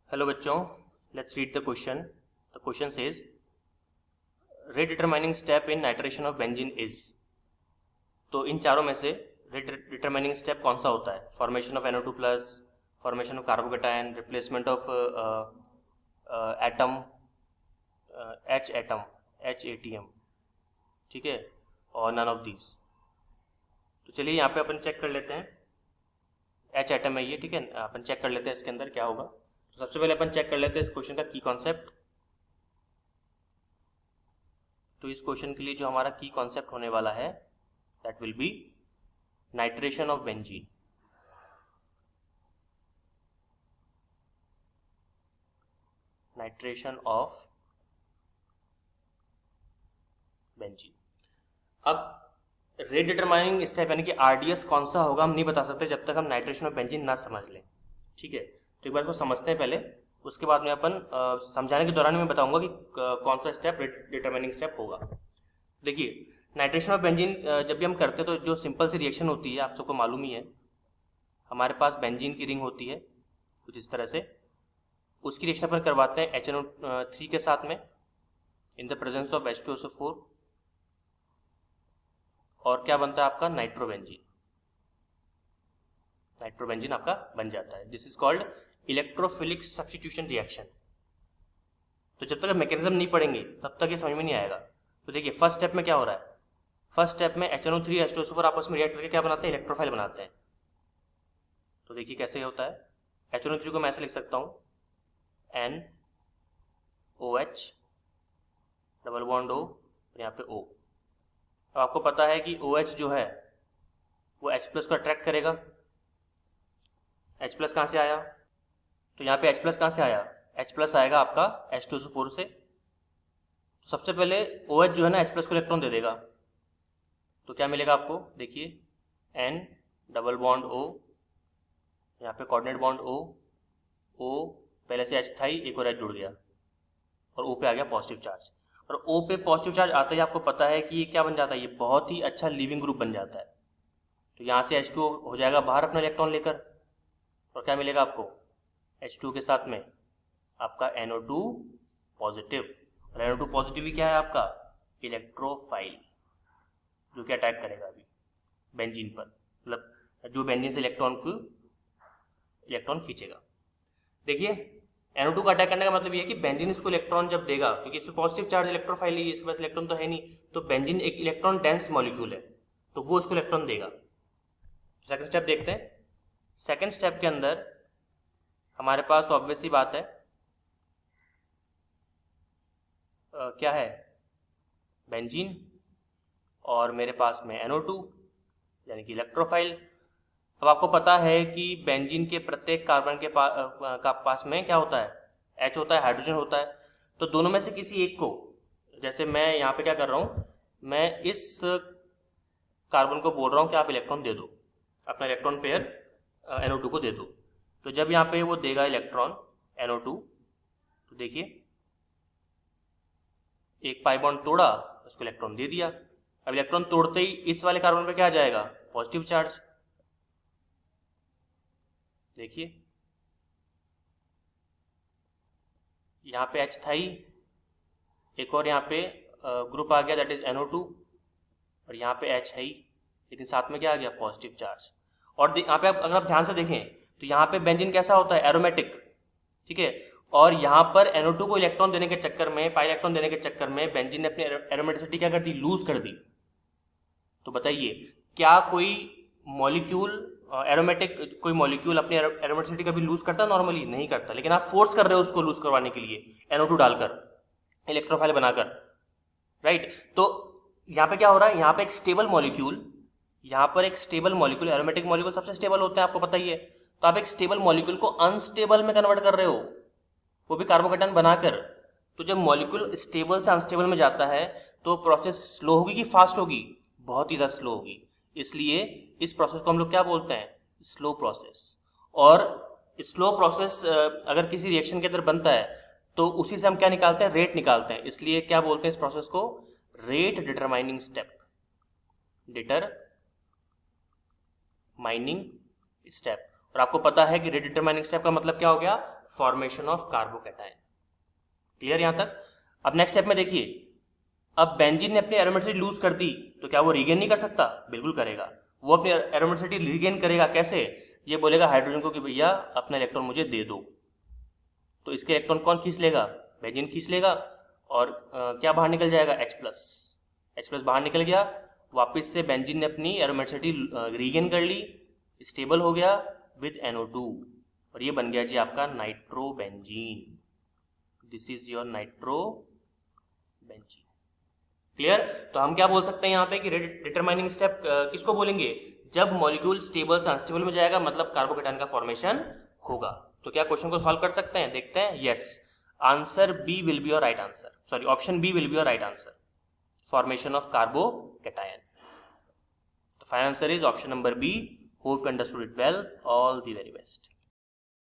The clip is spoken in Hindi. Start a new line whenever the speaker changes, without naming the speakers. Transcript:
हेलो बच्चों, let's read the question. The question says rate determining step in nitration of benzene is. तो इन चारों में से रेट डिटरमाइनिंग स्टेप कौन सा होता है? Formation of NO2 plus, formation of carbocation, replacement of atom, H atom, HATM, ठीक है, और नन ऑफ दीज. तो चलिए यहाँ पे अपन चेक कर लेते हैं. H एटम है ये, ठीक है. अपन चेक कर लेते हैं इसके अंदर क्या होगा. तो सबसे पहले अपन चेक कर लेते हैं इस क्वेश्चन का की कॉन्सेप्ट. तो इस क्वेश्चन के लिए जो हमारा की कॉन्सेप्ट होने वाला है that will be nitration of benzene. Nitration of benzene. अब रेट डिटरमाइनिंग स्टेप यानी कि RDS कौन सा होगा हम नहीं बता सकते जब तक हम नाइट्रेशन ऑफ बेंजीन ना समझ लें, ठीक है. तो एक बार इसको समझते हैं पहले, उसके बाद में अपन समझाने के दौरान मैं बताऊंगा कि कौन सा स्टेप रेट डिटरमाइनिंग स्टेप होगा. देखिए, नाइट्रेशन ऑफ बेंजीन जब भी हम करते हैं तो जो सिंपल सी रिएक्शन होती है आप सबको मालूम ही है. हमारे पास बेंजीन की रिंग होती है कुछ इस तरह से. उसकी रिएक्शन अपन करवाते हैं HNO3 के साथ में in the presence of H2SO4 और क्या बनता है आपका नाइट्रोबेंजीन. नाइट्रोबेंजीन आपका बन जाता है. This is called electrophilic substitution reaction. तो जब तक मैकेनिज्म नहीं पढ़ेंगे तब तक ये समझ में नहीं आएगा. तो देखिए फर्स्ट स्टेप में क्या हो रहा है. फर्स्ट स्टेप में HNO3 H2SO4 आपस में रिएक्ट करके क्या बनाते हैं, इलेक्ट्रोफाइल बनाते हैं. तो देखिए कैसे होता है. HNO3 को मैं ऐसे लिख सकता हूं NOH डबल बॉन्ड O और यहाँ पे O. अब आपको पता है कि OH जो है वो H प्लस को अट्रैक्ट करेगा. H प्लस कहाँ से आया, तो यहाँ पे H प्लस कहाँ से आया, H प्लस आएगा आपका H2SO4 से. तो सबसे पहले OH जो है ना H प्लस को इलेक्ट्रॉन दे देगा. तो क्या मिलेगा आपको, देखिए N डबल बॉन्ड O, यहाँ पे कोऑर्डिनेट बॉन्ड O, O पहले से H था ही, एक और H जुड़ गया और O पे आ गया पॉजिटिव चार्ज. और O पे पॉजिटिव चार्ज आते ही आपको पता है कि ये क्या बन जाता है, ये बहुत ही अच्छा लिविंग ग्रुप बन जाता है. तो यहाँ से H2O हो जाएगा बाहर अपना इलेक्ट्रॉन लेकर और क्या मिलेगा आपको, H2 के साथ में आपका NO2 पॉजिटिव. और NO2 पॉजिटिव ही क्या है आपका, इलेक्ट्रोफाइल, जो कि अटैक करेगा अभी बेंजीन पर, मतलब जो बेंजीन से इलेक्ट्रॉन खींचेगा. देखिए NO2 का अटैक करने का मतलब ये है कि बेंजीन इसको इलेक्ट्रॉन जब देगा, क्योंकि इसमें पॉजिटिव चार्ज इलेक्ट्रोफाइल ही है, इसके पास इलेक्ट्रॉन तो है नहीं, तो बेंजीन एक इलेक्ट्रॉन डेंस मॉलिक्यूल है तो वो इसको इलेक्ट्रॉन देगा. सेकंड स्टेप देखते हैं. सेकंड स्टेप के अंदर हमारे पास ऑब्वियसली बात है क्या है, बेंजीन और मेरे पास में NO2 यानी कि इलेक्ट्रोफाइल. अब आपको पता है कि बेंजीन के प्रत्येक कार्बन के पास में क्या होता है, H होता है, हाइड्रोजन होता है. तो दोनों में से किसी एक को, जैसे मैं यहाँ पे क्या कर रहा हूँ, मैं इस कार्बन को बोल रहा हूँ कि आप इलेक्ट्रॉन दे दो, अपना इलेक्ट्रॉन पेयर NO2 को दे दो. तो जब यहाँ पे वो देगा इलेक्ट्रॉन NO2, तो देखिए एक पाई बॉन्ड तोड़ा, उसको इलेक्ट्रॉन दे दिया. अब इलेक्ट्रॉन तोड़ते ही इस वाले कार्बन पे क्या आ जाएगा, पॉजिटिव चार्ज. देखिए यहाँ पे H था ही, एक और यहाँ पे ग्रुप आ गया दैट इज NO2 और यहाँ पे H है ही, लेकिन साथ में क्या आ गया, पॉजिटिव चार्ज. और यहाँ पे अगर आप ध्यान से देखें तो यहाँ पे बेंजीन कैसा होता है, एरोमेटिक, ठीक है. और यहाँ पर NO2 को इलेक्ट्रॉन देने के चक्कर में, पाई इलेक्ट्रॉन देने के चक्कर में बेंजीन ने अपनी एरोमेटिसिटी क्या कर दी, लूज कर दी. तो बताइए क्या कोई मॉलिक्यूल एरोमेटिक, कोई मॉलिक्यूल अपनी एरोमेटिसिटी कभी लूज करता है, नॉर्मली नहीं करता, लेकिन आप फोर्स कर रहे हो उसको लूज करवाने के लिए NO2 डालकर, इलेक्ट्रोफाइल बनाकर, राइट. तो यहाँ पे क्या हो रहा है, यहाँ पे एक स्टेबल मॉलिक्यूल, यहाँ पर एक स्टेबल मॉलिक्यूल, एरोमेटिक मॉलिक्यूल सबसे स्टेबल होते हैं आपको पता ही है. तो आप एक स्टेबल मॉलिक्यूल को अनस्टेबल में कन्वर्ट कर रहे हो, वो भी कार्बोकेटायन बनाकर. तो जब मॉलिक्यूल स्टेबल से अनस्टेबल में जाता है तो प्रोसेस स्लो होगी कि फास्ट होगी, बहुत ही ज़्यादा स्लो होगी. इसलिए इस प्रोसेस को हम लोग क्या बोलते हैं, स्लो प्रोसेस. और स्लो प्रोसेस अगर किसी रिएक्शन के अंदर बनता है तो उसी से हम क्या निकालते हैं, रेट निकालते हैं. इसलिए क्या बोलते हैं इस प्रोसेस को, rate determining step, determining step. और आपको पता है कि रेट डिटरमाइनिंग स्टेप का मतलब क्या हो गया, फॉर्मेशन ऑफ कार्बोकैटायन। क्लियर यहां तक? अब नेक्स्ट स्टेप में देखिए, अब बेंजीन ने अपनी एरोमेटिसिटी लूज कर दी तो क्या वो रीगेन नहीं कर सकता? बिल्कुल करेगा। वो अपनी एरोमेटिसिटी रीगेन करेगा कैसे? ये बोलेगा हाइड्रोजन को कि भैया अपना इलेक्ट्रॉन मुझे दे दो, तो इसके इलेक्ट्रॉन कौन खींच लेगा? बेंजीन खींच लेगा, और क्या बाहर निकल जाएगा? H+ बाहर निकल गया। वापस से बेंजीन ने अपनी एरोमेटिसिटी रीगेन कर ली, स्टेबल हो गया विद NO2, और ये बन गया जी आपका nitrobenzene. This is your nitrobenzene. Clear? तो हम क्या बोल सकते हैं यहाँ पे कि डिटरमाइनिंग स्टेप किसको बोलेंगे? जब मॉलिक्यूल स्टेबल से अनस्टेबल में जाएगा, मतलब कार्बोकैटायन का फॉर्मेशन होगा। तो क्या क्वेश्चन को सॉल्व कर सकते हैं? देखते हैं। Yes, answer B will be your right answer, sorry option B will be your right answer, formation of carbocation. तो final answer is option number B. Hope you understood it well. All the very best.